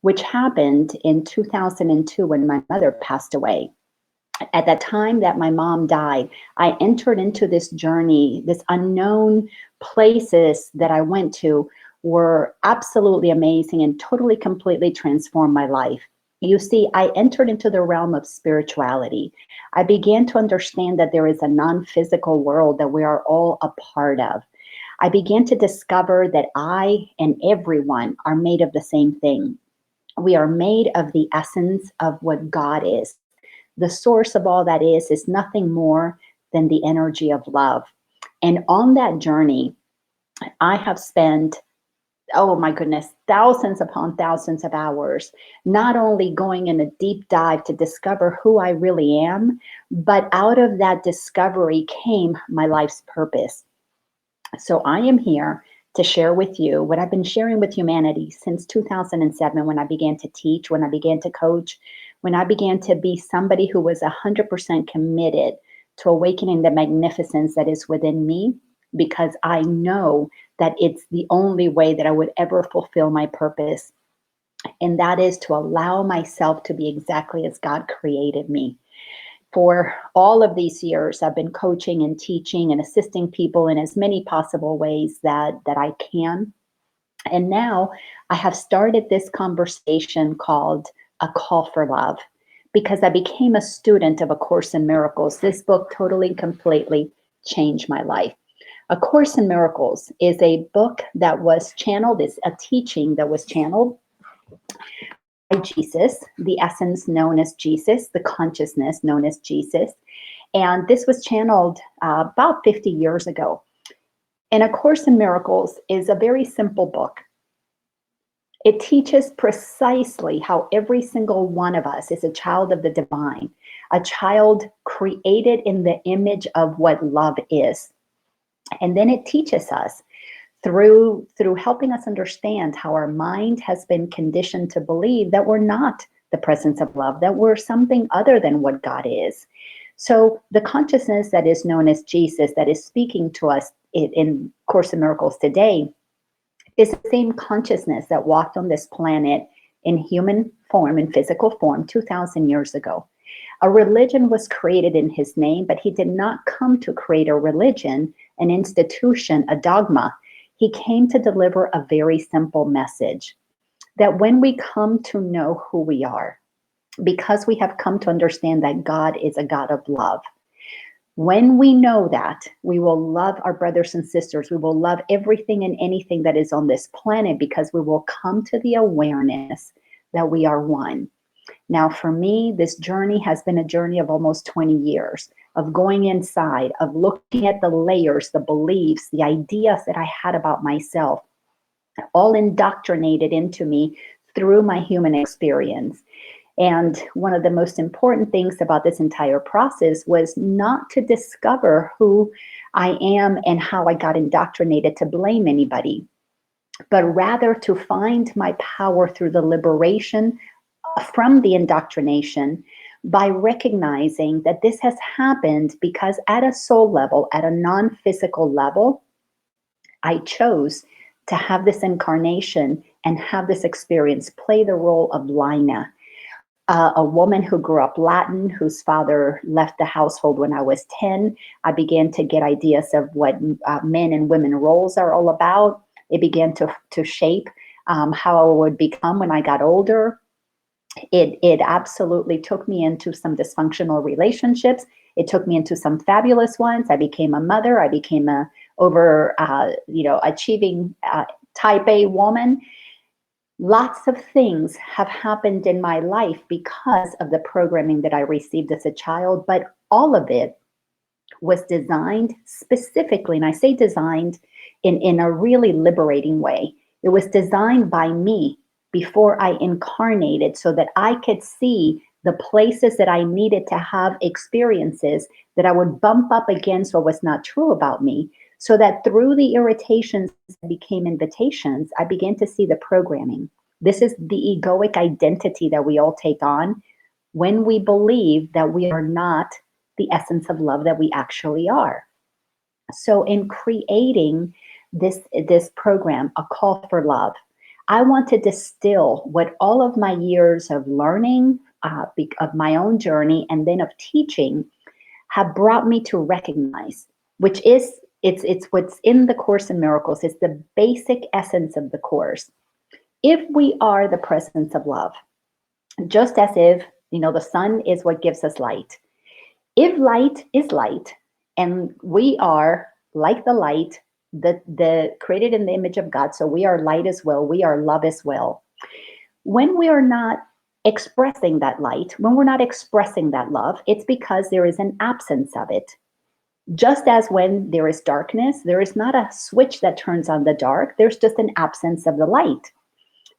which happened in 2002 when my mother passed away. At the time that my mom died, I entered into this journey. This unknown places that I went to were absolutely amazing and totally, completely transformed my life. You see, I entered into the realm of spirituality. I began to understand that there is a non-physical world that we are all a part of. I began to discover that I and everyone are made of the same thing. We are made of the essence of what God is. The source of all that is nothing more than the energy of love. And on that journey, I have spent, oh my goodness, thousands upon thousands of hours, not only going in a deep dive to discover who I really am, but out of that discovery came my life's purpose. So I am here to share with you what I've been sharing with humanity since 2007, when I began to teach, when I began to coach, when I began to be somebody who was 100% committed to awakening the magnificence that is within me, because I know that it's the only way that I would ever fulfill my purpose. And that is to allow myself to be exactly as God created me. For all of these years, I've been coaching and teaching and assisting people in as many possible ways that I can. And now I have started this conversation called A Call for Love, because I became a student of A Course in Miracles. This book totally, completely changed my life. A Course in Miracles is a book that was channeled, it's a teaching that was channeled by Jesus, the essence known as Jesus, the consciousness known as Jesus. And this was channeled about 50 years ago. And A Course in Miracles is a very simple book. It teaches precisely how every single one of us is a child of the divine, a child created in the image of what love is. And then it teaches us through helping us understand how our mind has been conditioned to believe that we're not the presence of love, that we're something other than what God is. So the consciousness that is known as Jesus, that is speaking to us in Course in Miracles today, is the same consciousness that walked on this planet in human form, in physical form, 2,000 years ago. A religion was created in his name, but he did not come to create a religion, an institution, a dogma. He came to deliver a very simple message, that when we come to know who we are, because we have come to understand that God is a God of love, when we know that, we will love our brothers and sisters. We will love everything and anything that is on this planet, because we will come to the awareness that we are one. Now, for me, this journey has been a journey of almost 20 years of going inside, of looking at the layers, the beliefs, the ideas that I had about myself, all indoctrinated into me through my human experience. And one of the most important things about this entire process was not to discover who I am and how I got indoctrinated to blame anybody, but rather to find my power through the liberation from the indoctrination, by recognizing that this has happened because at a soul level, at a non-physical level, I chose to have this incarnation and have this experience, play the role of Laina, a woman who grew up Latin, whose father left the household when I was 10. I began to get ideas of what men and women roles are all about. It began to shape how I would become when I got older. It absolutely took me into some dysfunctional relationships. It took me into some fabulous ones. I became a mother. I became a achieving type A woman. Lots of things have happened in my life because of the programming that I received as a child, but all of it was designed specifically, and I say designed in a really liberating way. It was designed by me before I incarnated, so that I could see the places that I needed to have experiences that I would bump up against what was not true about me, so that through the irritations that became invitations, I began to see the programming. This is the egoic identity that we all take on when we believe that we are not the essence of love that we actually are. So in creating this program, A Call for Love, I want to distill what all of my years of learning, of my own journey, and then of teaching have brought me to recognize, which is it's what's in the Course in Miracles. It's the basic essence of the Course. If we are the presence of love, just as if, the sun is what gives us light. If light is light, and we are like the light, the created in the image of God, so we are light as well, we are love as well. When we are not expressing that light, when we're not expressing that love, it's because there is an absence of it. Just as when there is darkness, there is not a switch that turns on the dark, there's just an absence of the light.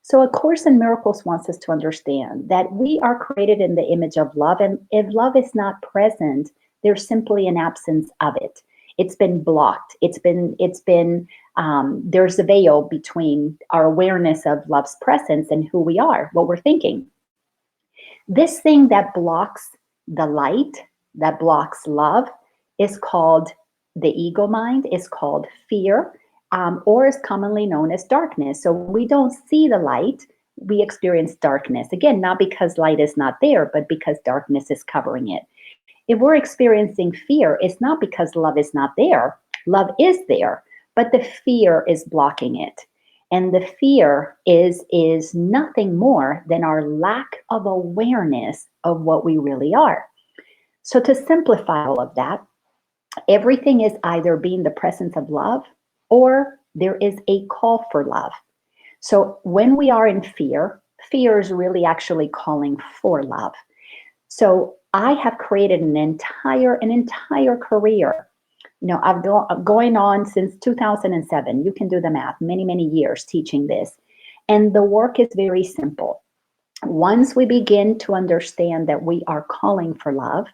So A Course in Miracles wants us to understand that we are created in the image of love, and if love is not present, there's simply an absence of it. It's been blocked. There's a veil between our awareness of love's presence and who we are, what we're thinking. This thing that blocks the light, that blocks love, is called the ego mind, is called fear, or is commonly known as darkness. So when we don't see the light, we experience darkness. Again, not because light is not there, but because darkness is covering it. If we're experiencing fear, it's not because love is not there. Love is there, but the fear is blocking it. And the fear is nothing more than our lack of awareness of what we really are. So to simplify all of that, everything is either being the presence of love or there is a call for love. So when we are in fear, fear is really actually calling for love. So I have created an entire career. I'm going on since 2007. You can do the math, many years teaching this. And the work is very simple. Once we begin to understand that we are calling for love,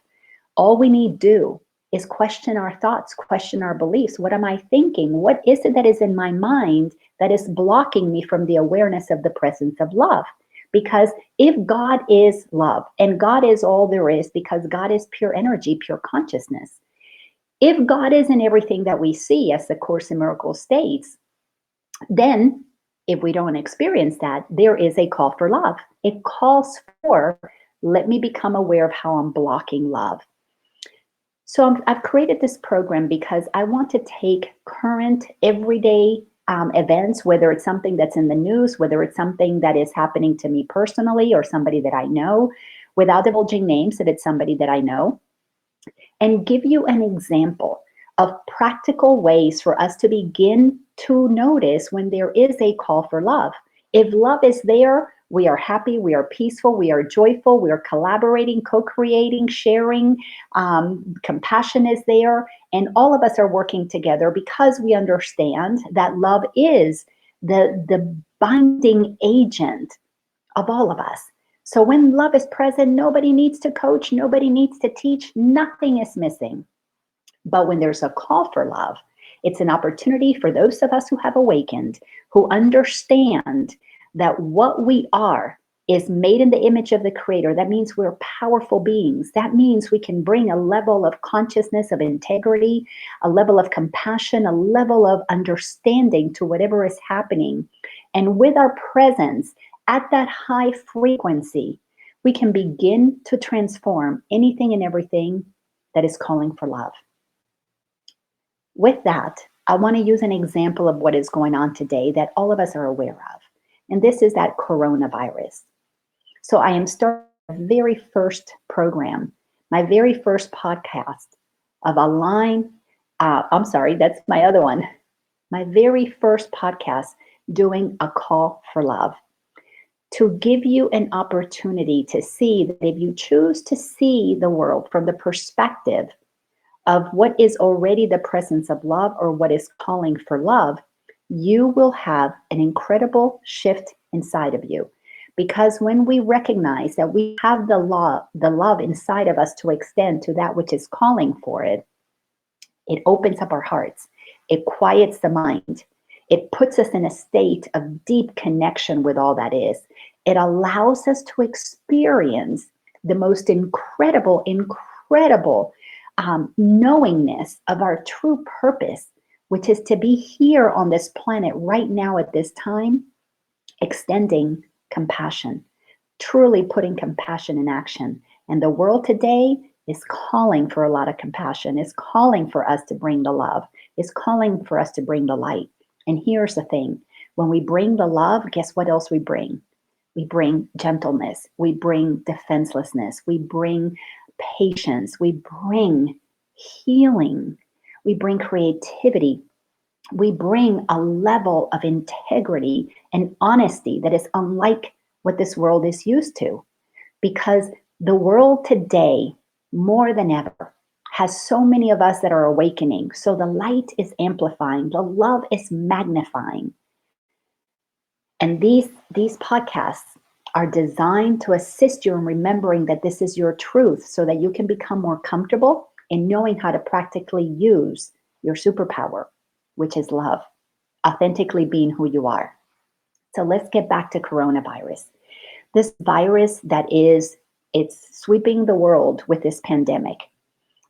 all we need to do is question our thoughts, question our beliefs. What am I thinking? What is it that is in my mind that is blocking me from the awareness of the presence of love? Because if God is love, and God is all there is, because God is pure energy, pure consciousness. If God is in everything that we see, as the Course in Miracles states, then if we don't experience that, there is a call for love. It calls for, let me become aware of how I'm blocking love. So I've created this program because I want to take current, everyday events, whether it's something that's in the news, whether it's something that is happening to me personally or somebody that I know, without divulging names, that it's somebody that I know, and give you an example of practical ways for us to begin to notice when there is a call for love. If love is there, we are happy, we are peaceful, we are joyful, we are collaborating, co-creating, sharing, compassion is there, and all of us are working together because we understand that love is the binding agent of all of us. So when love is present, nobody needs to coach, nobody needs to teach, nothing is missing. But when there's a call for love, it's an opportunity for those of us who have awakened, who understand that what we are is made in the image of the Creator. That means we're powerful beings. That means we can bring a level of consciousness, of integrity, a level of compassion, a level of understanding to whatever is happening. And with our presence at that high frequency, we can begin to transform anything and everything that is calling for love. With that, I want to use an example of what is going on today that all of us are aware of. And this is that coronavirus. So I am starting my very first program, my very first podcast of that's my other one. My very first podcast doing a call for love, to give you an opportunity to see that if you choose to see the world from the perspective of what is already the presence of love or what is calling for love, you will have an incredible shift inside of you. Because when we recognize that we have the love inside of us to extend to that which is calling for it, it opens up our hearts. It quiets the mind. It puts us in a state of deep connection with all that is. It allows us to experience the most incredible knowingness of our true purpose, which is to be here on this planet right now at this time extending compassion, truly putting compassion in action. And the world today is calling for a lot of compassion, is calling for us to bring the love, is calling for us to bring the light. And here's the thing, when we bring the love, guess what else we bring? We bring gentleness, we bring defenselessness, we bring patience, we bring healing, we bring creativity, we bring a level of integrity and honesty that is unlike what this world is used to. Because the world today, more than ever, has so many of us that are awakening. So the light is amplifying, the love is magnifying. And these podcasts are designed to assist you in remembering that this is your truth so that you can become more comfortable in knowing how to practically use your superpower, which is love, authentically being who you are. So let's get back to coronavirus. This virus it's sweeping the world with this pandemic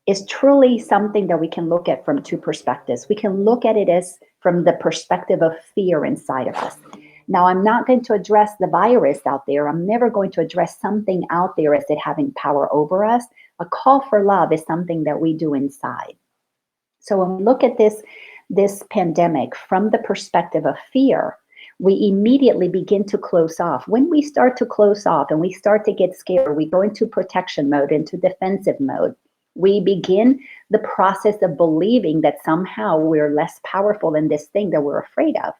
is truly something that we can look at from two perspectives. We can look at it as from the perspective of fear inside of us. Now, I'm not going to address the virus out there. I'm never going to address something out there as it having power over us. A call for love is something that we do inside. So when we look at this pandemic from the perspective of fear, we immediately begin to close off. When we start to close off and we start to get scared, we go into protection mode, into defensive mode. We begin the process of believing that somehow we're less powerful than this thing that we're afraid of.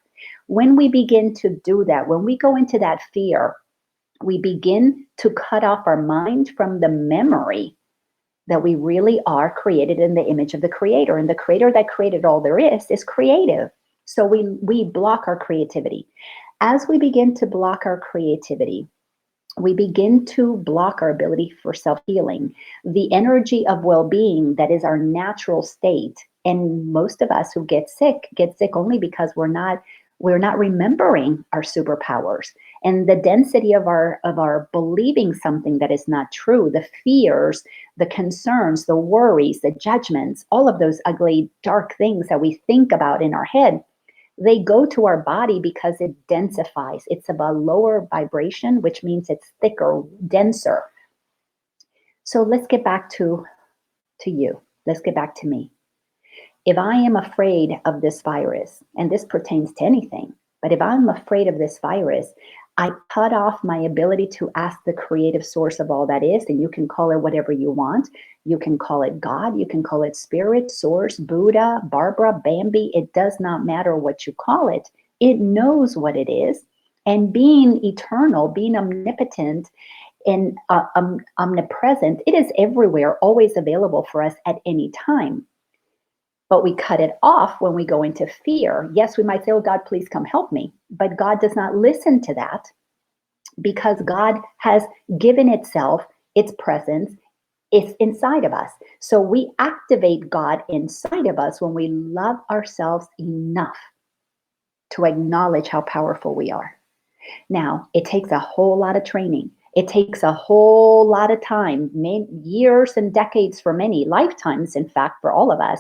When we begin to do that, when we go into that fear, we begin to cut off our mind from the memory that we really are created in the image of the Creator. And the Creator that created all there is creative. So we block our creativity. As we begin to block our creativity, we begin to block our ability for self-healing, the energy of well-being that is our natural state. And most of us who get sick only because we're not remembering our superpowers. And the density of our believing something that is not true, the fears, the concerns, the worries, the judgments, all of those ugly, dark things that we think about in our head, they go to our body because it densifies. It's of a lower vibration, which means it's thicker, denser. So let's get back to you. Let's get back to me. If I am afraid of this virus, and this pertains to anything, but if I'm afraid of this virus, I cut off my ability to ask the creative source of all that is, and you can call it whatever you want. You can call it God, you can call it spirit, source, Buddha, Barbara, Bambi. It does not matter what you call it. It knows what it is. And being eternal, being omnipotent, and omnipresent, it is everywhere, always available for us at any time. But we cut it off when we go into fear. Yes, we might say, oh, God, please come help me. But God does not listen to that because God has given itself, its presence, it's inside of us. So we activate God inside of us when we love ourselves enough to acknowledge how powerful we are. Now, it takes a whole lot of training. It takes a whole lot of time, years and decades for many, lifetimes, in fact, for all of us,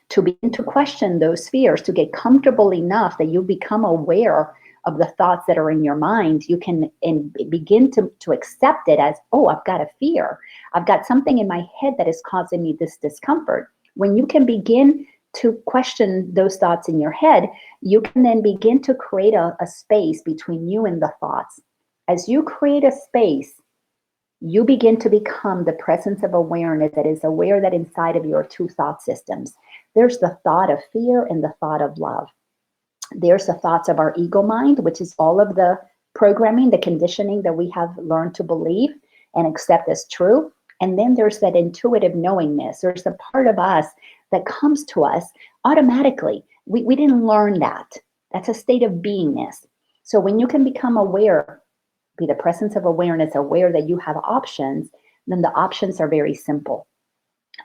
to begin to question those fears, to get comfortable enough that you become aware of the thoughts that are in your mind. You can begin to accept it as, oh, I've got a fear. I've got something in my head that is causing me this discomfort. When you can begin to question those thoughts in your head, you can then begin to create a space between you and the thoughts. As you create a space, you begin to become the presence of awareness that is aware that inside of you are two thought systems. There's the thought of fear and the thought of love. There's the thoughts of our ego mind, which is all of the programming, the conditioning that we have learned to believe and accept as true. And then there's that intuitive knowingness. There's the part of us that comes to us automatically. We didn't learn that. That's a state of beingness. So when you can become aware, be the presence of awareness, aware that you have options, then the options are very simple.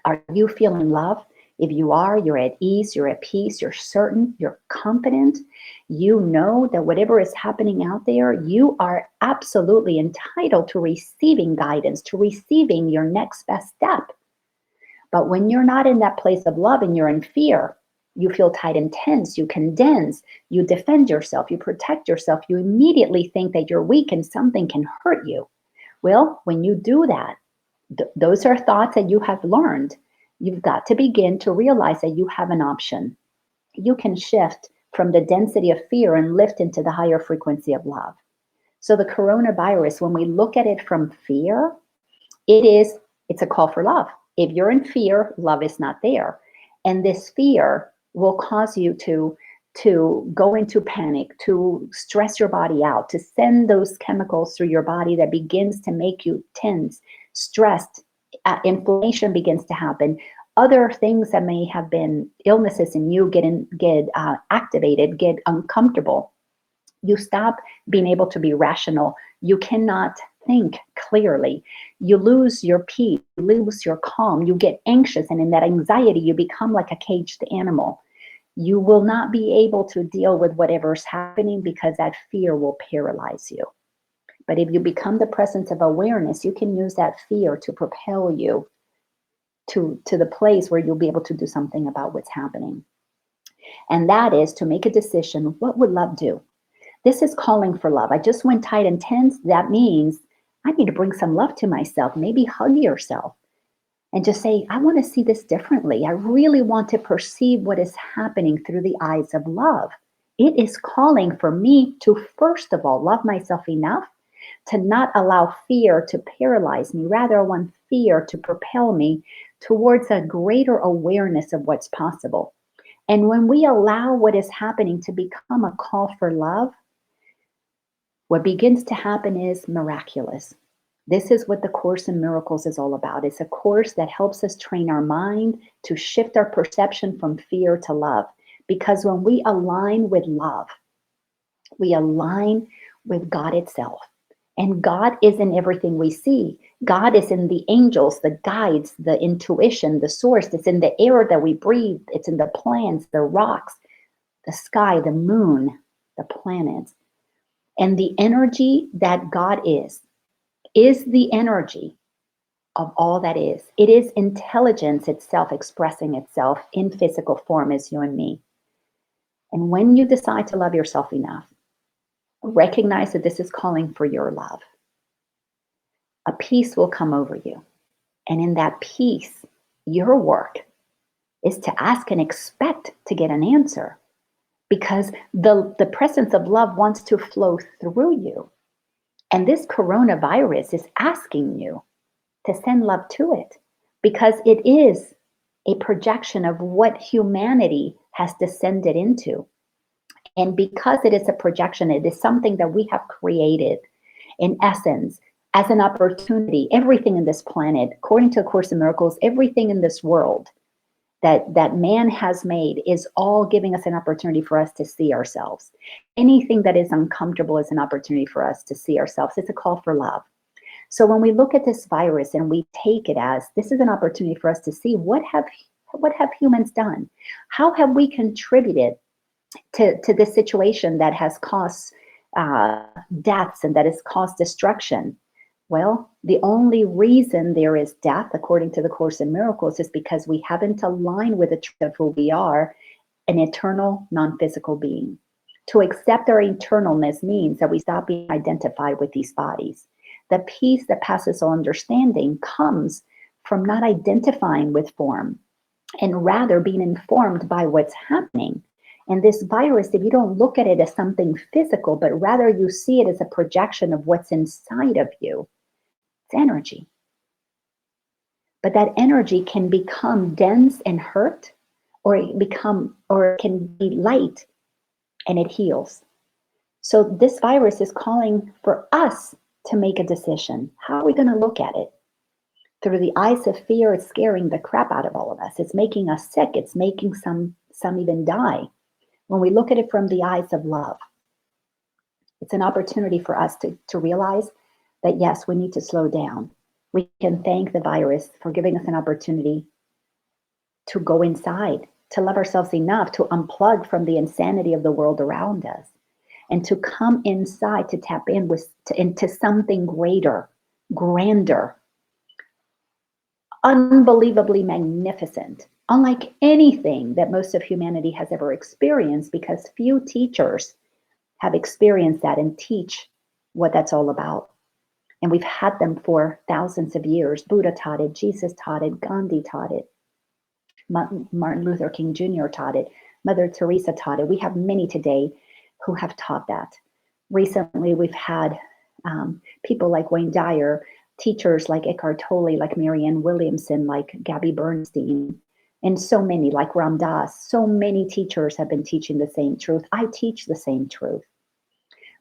Are you feeling love? If you are, you're at ease, you're at peace, you're certain, you're confident. You know that whatever is happening out there, you are absolutely entitled to receiving guidance, to receiving your next best step. But when you're not in that place of love and you're in fear, You feel tight and tense, you condense, you defend yourself, you protect yourself, you immediately think that you're weak and something can hurt you. Well, when you do that, those are thoughts that you have learned. You've got to begin to realize that you have an option. You can shift from the density of fear and lift into the higher frequency of love. So the coronavirus, when we look at it from fear, it's a call for love. If you're in fear, love is not there. And this fear will cause you to go into panic, to stress your body out, to send those chemicals through your body that begins to make you tense, stressed, inflammation begins to happen. Other things that may have been illnesses in you get activated, get uncomfortable. You stop being able to be rational. You cannot think clearly. You lose your peace, you lose your calm, you get anxious, and in that anxiety, you become like a caged animal. You will not be able to deal with whatever's happening because that fear will paralyze you. But if you become the presence of awareness, you can use that fear to propel you to the place where you'll be able to do something about what's happening. And that is to make a decision. What would love do? This is calling for love. I just went tight and tense. That means I need to bring some love to myself. Maybe hug yourself and just say, I want to see this differently. I really want to perceive what is happening through the eyes of love. It is calling for me to, first of all, love myself enough to not allow fear to paralyze me. Rather, I want fear to propel me towards a greater awareness of what's possible. And when we allow what is happening to become a call for love, what begins to happen is miraculous. This is what the Course in Miracles is all about. It's a course that helps us train our mind to shift our perception from fear to love. Because when we align with love, we align with God itself. And God is in everything we see. God is in the angels, the guides, the intuition, the source. It's in the air that we breathe. It's in the plants, the rocks, the sky, the moon, the planets. And the energy that God is the energy of all that is. It is intelligence itself expressing itself in physical form as you and me. And when you decide to love yourself enough, recognize that this is calling for your love. A peace will come over you. And in that peace, your work is to ask and expect to get an answer, because the presence of love wants to flow through you. And this coronavirus is asking you to send love to it, because it is a projection of what humanity has descended into. And because it is a projection, it is something that we have created in essence as an opportunity. Everything in this planet, according to A Course in Miracles, everything in this world that man has made is all giving us an opportunity for us to see ourselves. Anything that is uncomfortable is an opportunity for us to see ourselves. It's a call for love. So when we look at this virus and we take it as this is an opportunity for us to see what have humans done? How have we contributed to this situation that has caused deaths and that has caused destruction? Well, the only reason there is death, according to the Course in Miracles, is because we haven't aligned with the truth of who we are, an eternal, non-physical being. To accept our eternalness means that we stop being identified with these bodies. The peace that passes all understanding comes from not identifying with form and rather being informed by what's happening. And this virus, if you don't look at it as something physical, but rather you see it as a projection of what's inside of you, it's energy. But that energy can become dense and hurt, or it can be light and it heals. So this virus is calling for us to make a decision. How are we going to look at it? Through the eyes of fear, it's scaring the crap out of all of us. It's making us sick. It's making some even die. When we look at it from the eyes of love, it's an opportunity for us to realize that, yes, we need to slow down. We can thank the virus for giving us an opportunity to go inside, to love ourselves enough to unplug from the insanity of the world around us, and to come inside to tap in into something greater, grander, unbelievably magnificent. unlike anything that most of humanity has ever experienced, because few teachers have experienced that and teach what that's all about. And we've had them for thousands of years. Buddha taught it, Jesus taught it, Gandhi taught it, Martin Luther King Jr. taught it, Mother Teresa taught it. We have many today who have taught that. Recently, we've had people like Wayne Dyer, teachers like Eckhart Tolle, like Marianne Williamson, like Gabby Bernstein, and so many, like Ram Dass. So many teachers have been teaching the same truth. I teach the same truth.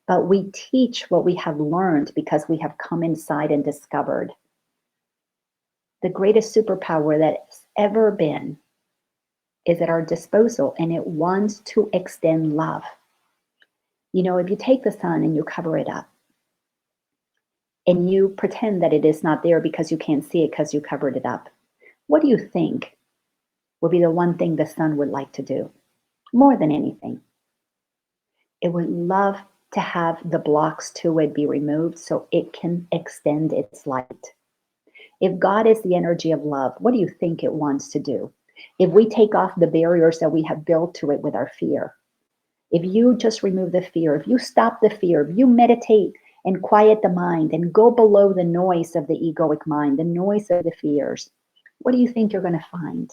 But we teach what we have learned because we have come inside and discovered the greatest superpower that's ever been is at our disposal, and it wants to extend love. You know, if you take the sun and you cover it up and you pretend that it is not there because you can't see it because you covered it up, what do you think would be the one thing the sun would like to do more than anything? It would love to have the blocks to it be removed so it can extend its light. If God is the energy of love, what do you think it wants to do? If we take off the barriers that we have built to it with our fear, if you just remove the fear, if you stop the fear, if you meditate and quiet the mind and go below the noise of the egoic mind, the noise of the fears, what do you think you're going to find?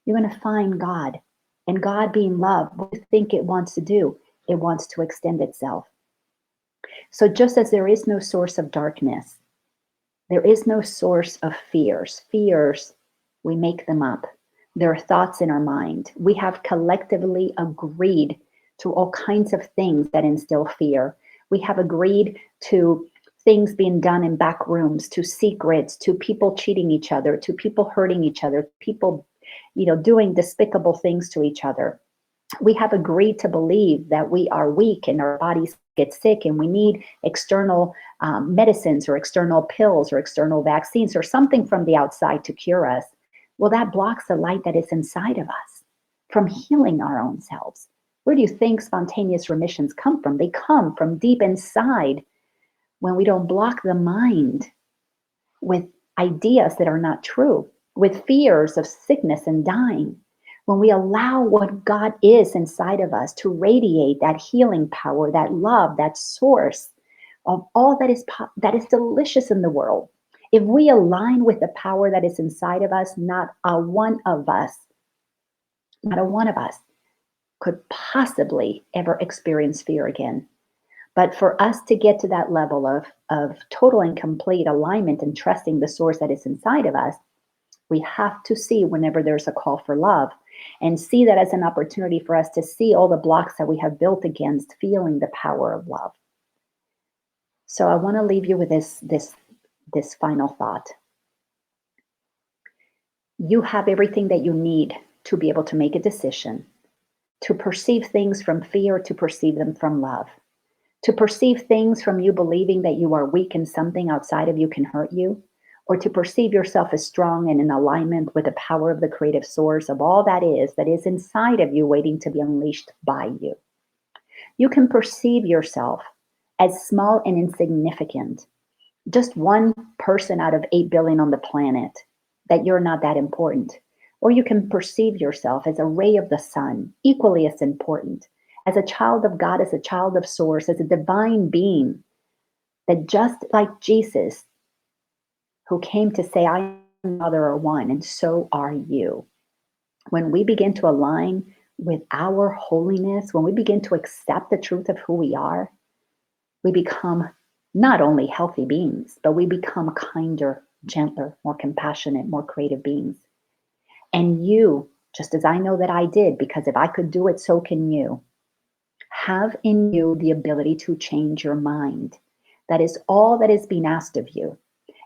You're going to find God. And God being love, what do you think it wants to do? It wants to extend itself. So just as there is no source of darkness, there is no source of fears. Fears, we make them up. There are thoughts in our mind. We have collectively agreed to all kinds of things that instill fear. We have agreed to things being done in back rooms, to secrets, to people cheating each other, to people hurting each other, people, doing despicable things to each other. We have agreed to believe that we are weak and our bodies get sick and we need external medicines or external pills or external vaccines or something from the outside to cure us. Well, that blocks the light that is inside of us from healing our own selves. Where do you think spontaneous remissions come from? They come from deep inside when we don't block the mind with ideas that are not true, with fears of sickness and dying. When we allow what God is inside of us to radiate that healing power, that love, that source of all that is delicious in the world. If we align with the power that is inside of us, not a one of us could possibly ever experience fear again. But for us to get to that level of total and complete alignment and trusting the source that is inside of us, we have to see whenever there's a call for love and see that as an opportunity for us to see all the blocks that we have built against feeling the power of love. So I want to leave you with this final thought. You have everything that you need to be able to make a decision, to perceive things from fear, to perceive them from love, to perceive things from you believing that you are weak and something outside of you can hurt you, or to perceive yourself as strong and in alignment with the power of the creative source of all that is inside of you waiting to be unleashed by you. You can perceive yourself as small and insignificant, just one person out of 8 billion on the planet, that you're not that important. Or you can perceive yourself as a ray of the sun, equally as important, as a child of God, as a child of source, as a divine being, that just like Jesus, who came to say, I and Father are one, and so are you. When we begin to align with our holiness, when we begin to accept the truth of who we are, we become not only healthy beings, but we become kinder, gentler, more compassionate, more creative beings. And you, just as I know that I did, because if I could do it, so can you, have in you the ability to change your mind. That is all that is being asked of you.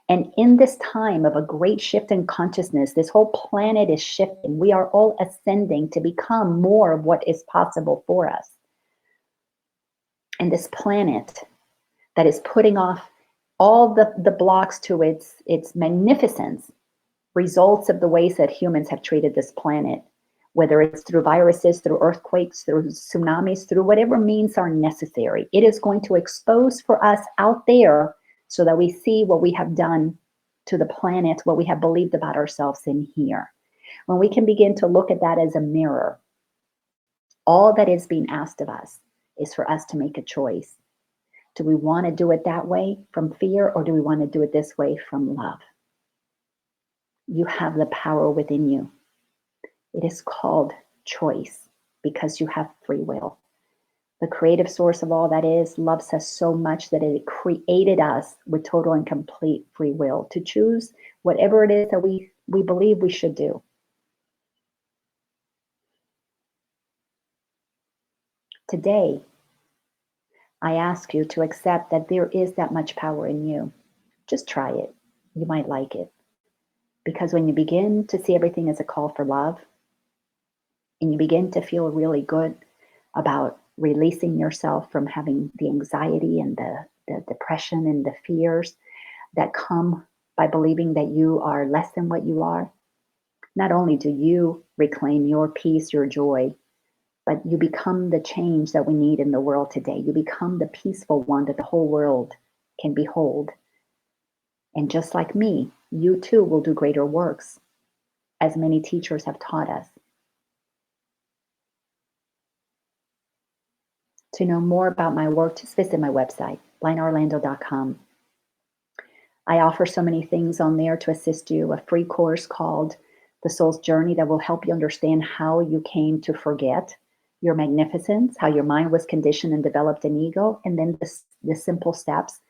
And in this time of a great shift in consciousness, this whole planet is shifting. We are all ascending to become more of what is possible for us. And this planet that is putting off all the blocks to its magnificence, results of the ways that humans have treated this planet, whether it's through viruses, through earthquakes, through tsunamis, through whatever means are necessary. It is going to expose for us out there so that we see what we have done to the planet, what we have believed about ourselves in here. When we can begin to look at that as a mirror, all that is being asked of us is for us to make a choice. Do we want to do it that way from fear, or do we want to do it this way from love? You have the power within you. It is called choice because you have free will. The creative source of all that is loves us so much that it created us with total and complete free will to choose whatever it is that we believe we should do. Today, I ask you to accept that there is that much power in you. Just try it. You might like it. Because when you begin to see everything as a call for love, and you begin to feel really good about releasing yourself from having the anxiety and the depression and the fears that come by believing that you are less than what you are, not only do you reclaim your peace, your joy, but you become the change that we need in the world today. You become the peaceful one that the whole world can behold. And just like me, you too will do greater works, as many teachers have taught us. To know more about my work, just visit my website, lainaorlando.com. I offer so many things on there to assist you. A free course called The Soul's Journey that will help you understand how you came to forget your magnificence, how your mind was conditioned and developed an ego, and then the simple steps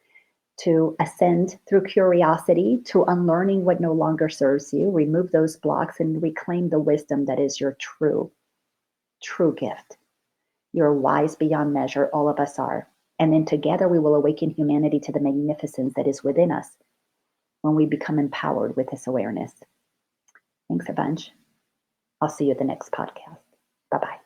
to ascend through curiosity, to unlearning what no longer serves you, remove those blocks, and reclaim the wisdom that is your true gift. You're wise beyond measure. All of us are. And then together we will awaken humanity to the magnificence that is within us when we become empowered with this awareness. Thanks a bunch. I'll see you at the next podcast. Bye-bye.